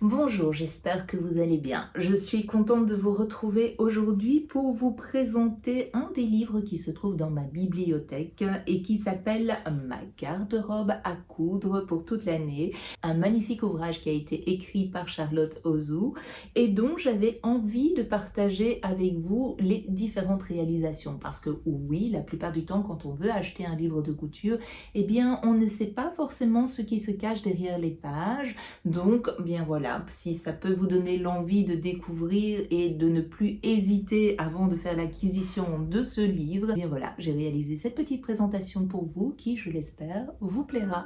Bonjour, j'espère que vous allez bien. Je suis contente de vous retrouver aujourd'hui pour vous présenter un des livres qui se trouve dans ma bibliothèque et qui s'appelle Ma garde-robe à coudre pour toute l'année. Un magnifique ouvrage qui a été écrit par Charlotte Ozou et dont j'avais envie de partager avec vous les différentes réalisations. Parce que oui, la plupart du temps, quand on veut acheter un livre de couture, eh bien, on ne sait pas forcément ce qui se cache derrière les pages. Donc, bien voilà, si ça peut vous donner l'envie de découvrir et de ne plus hésiter avant de faire l'acquisition de ce livre, bien voilà, j'ai réalisé cette petite présentation pour vous qui, je l'espère, vous plaira.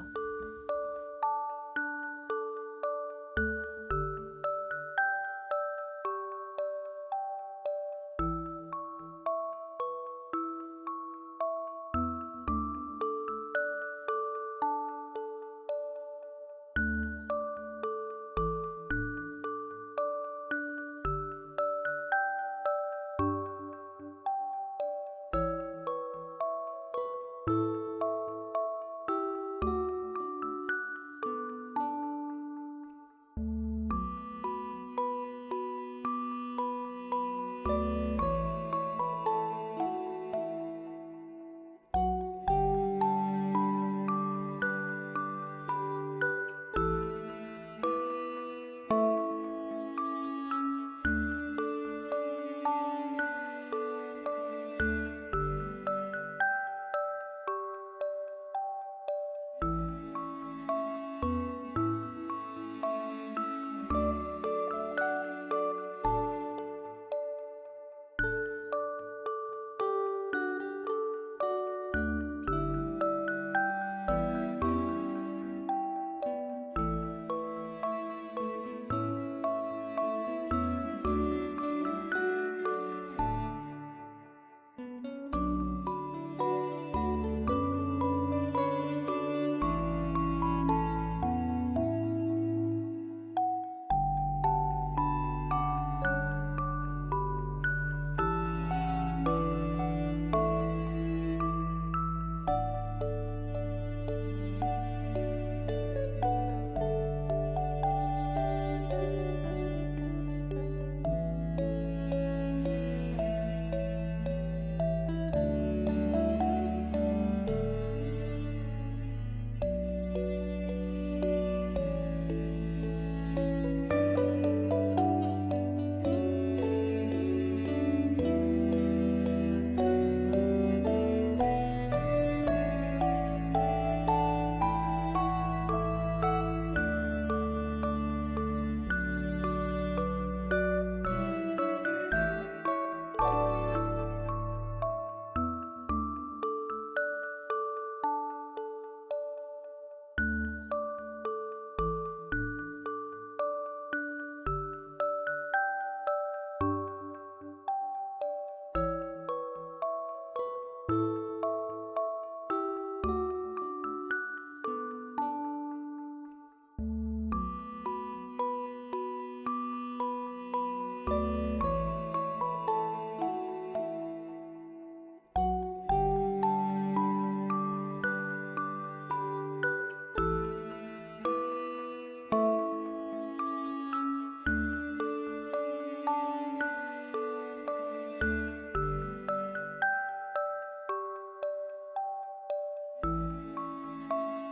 Voilà, j'espère que cette vidéo vous a plu. En tout cas, moi, j'ai pris beaucoup de plaisir à réaliser ce petit montage. D'autres livres, évidemment, vont suivre. Donc, par rapport à ce livre de ma garde-robe à coudre pour toute l'année, j'ai personnellement déjà cousu le manteau du mois de novembre, qui était une grande première pour moi, puisque c'était la première fois que j'apprenais à monter une doublure sur un manteau.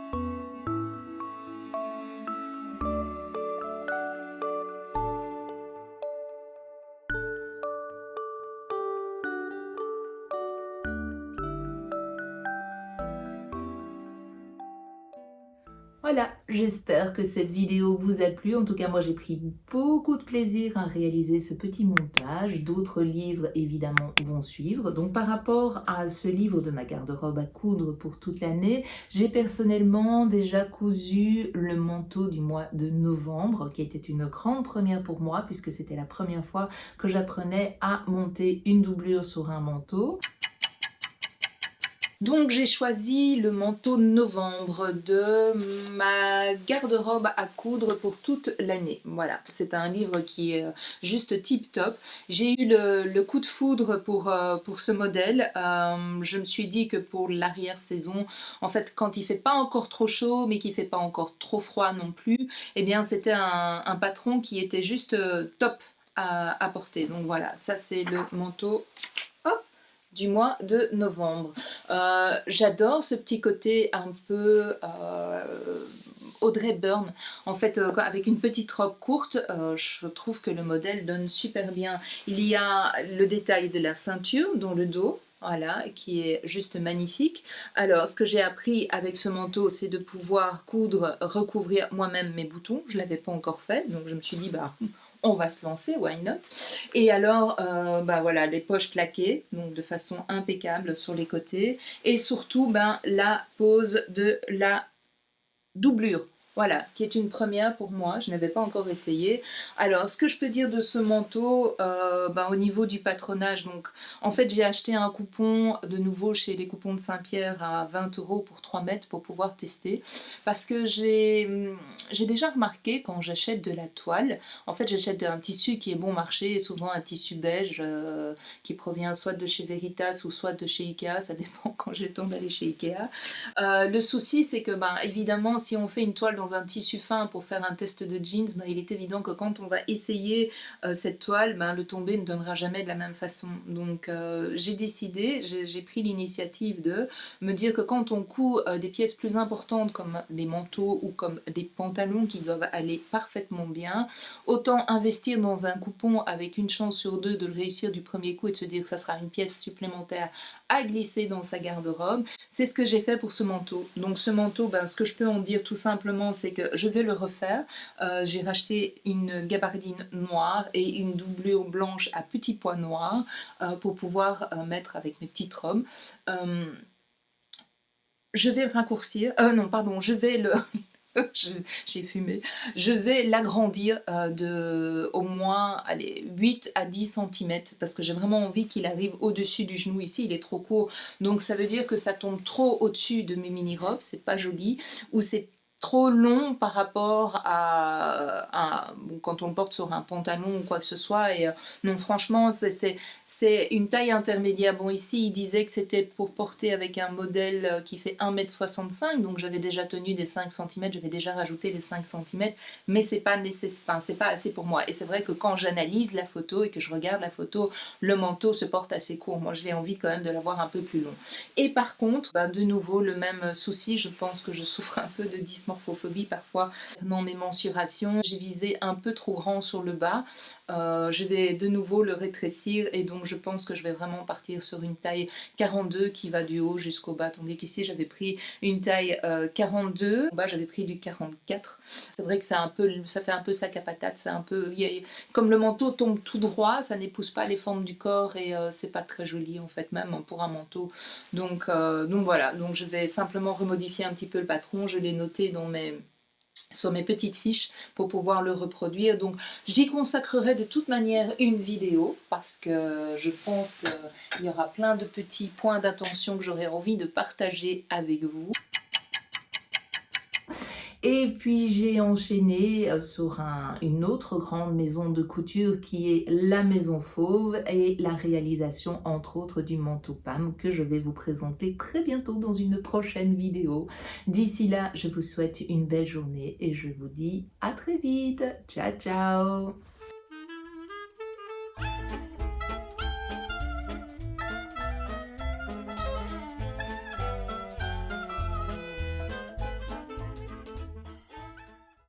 Donc, voilà, j'espère que cette vidéo vous a plu. En tout cas, moi, j'ai pris beaucoup de plaisir à réaliser ce petit montage. D'autres livres, évidemment, vont suivre. Donc, par rapport à ce livre de ma garde-robe à coudre pour toute l'année, j'ai personnellement déjà cousu le manteau du mois de novembre, qui était une grande première pour moi, puisque c'était la première fois que j'apprenais à monter une doublure sur un manteau. Donc j'ai choisi le manteau de novembre de ma garde-robe à coudre pour toute l'année. Voilà, c'est un livre qui est juste tip top. J'ai eu le coup de foudre pour ce modèle. Je me suis dit que pour l'arrière-saison, en fait, quand il fait pas encore trop chaud, mais qu'il fait pas encore trop froid non plus, eh bien c'était un patron qui était juste top à porter. Donc voilà, ça c'est le manteau du mois de novembre. J'adore ce petit côté un peu Audrey Byrne. En fait, avec une petite robe courte, je trouve que le modèle donne super bien. Il y a le détail de la ceinture dans le dos. Voilà, qui est juste magnifique. Alors, ce que j'ai appris avec ce manteau, c'est de pouvoir coudre, recouvrir moi-même mes boutons. Je ne l'avais pas encore fait, donc je me suis dit, bah, on va se lancer, why not? Et alors, bah voilà, les poches plaquées, donc de façon impeccable sur les côtés, et surtout, ben, la pose de la doublure. Voilà, qui est une première pour moi, je n'avais pas encore essayé. Alors, ce que je peux dire de ce manteau, ben, au niveau du patronage, donc en fait j'ai acheté un coupon de nouveau chez les coupons de Saint-Pierre à 20 € pour 3 mètres pour pouvoir tester. Parce que j'ai déjà remarqué quand j'achète de la toile, en fait j'achète un tissu qui est bon marché, souvent un tissu beige qui provient soit de chez Veritas ou soit de chez Ikea, ça dépend quand j'ai le temps d'aller chez Ikea. Le souci c'est que ben, évidemment si on fait une toile dans un tissu fin pour faire un test de jeans, ben, il est évident que quand on va essayer cette toile, ben, le tombé ne donnera jamais de la même façon. Donc j'ai décidé, j'ai pris l'initiative de me dire que quand on coud des pièces plus importantes comme des manteaux ou comme des pantalons qui doivent aller parfaitement bien, autant investir dans un coupon avec une chance sur deux de le réussir du premier coup et de se dire que ça sera une pièce supplémentaire à glisser dans sa garde-robe. C'est ce que j'ai fait pour ce manteau. Donc ce manteau, ben, ce que je peux en dire tout simplement, c'est que je vais le refaire. J'ai racheté une gabardine noire et une doublure blanche à petits pois noirs pour pouvoir mettre avec mes petites robes. Je vais le raccourcir, non pardon, je vais le... j'ai fumé, je vais l'agrandir de au moins allez, 8 à 10 cm parce que j'ai vraiment envie qu'il arrive au-dessus du genou. Ici il est trop court, donc ça veut dire que ça tombe trop au-dessus de mes mini-robes, c'est pas joli, ou c'est trop long par rapport à quand on le porte sur un pantalon ou quoi que ce soit. Et non, franchement c'est une taille intermédiaire. Bon, ici il disait que c'était pour porter avec un modèle qui fait 1,65 m, donc j'avais déjà tenu des 5 cm, j'avais déjà rajouté les 5 cm, mais c'est pas nécessaire, enfin, c'est pas assez pour moi. Et c'est vrai que quand j'analyse la photo et que je regarde la photo, le manteau se porte assez court. Moi j'ai envie quand même de l'avoir un peu plus long. Et par contre, bah, de nouveau le même souci, je pense que je souffre un peu de dysmorphophobie parfois dans mes mensurations. J'ai visé un peu trop grand sur le bas. Je vais de nouveau le rétrécir et donc je pense que je vais vraiment partir sur une taille 42 qui va du haut jusqu'au bas, tandis qu'ici j'avais pris une taille 42, au bas j'avais pris du 44. C'est vrai que c'est un peu, ça fait un peu sac à patate, c'est un peu, comme le manteau tombe tout droit, ça n'épouse pas les formes du corps et c'est pas très joli en fait, même pour un manteau. Donc voilà, donc je vais simplement remodifier un petit peu le patron, je l'ai noté sur mes petites fiches pour pouvoir le reproduire. Donc j'y consacrerai de toute manière une vidéo parce que je pense qu'il y aura plein de petits points d'attention que j'aurai envie de partager avec vous. Et puis j'ai enchaîné sur une autre grande maison de couture qui est la Maison Fauve et la réalisation entre autres du manteau Pam que je vais vous présenter très bientôt dans une prochaine vidéo. D'ici là, je vous souhaite une belle journée et je vous dis à très vite. Ciao ciao.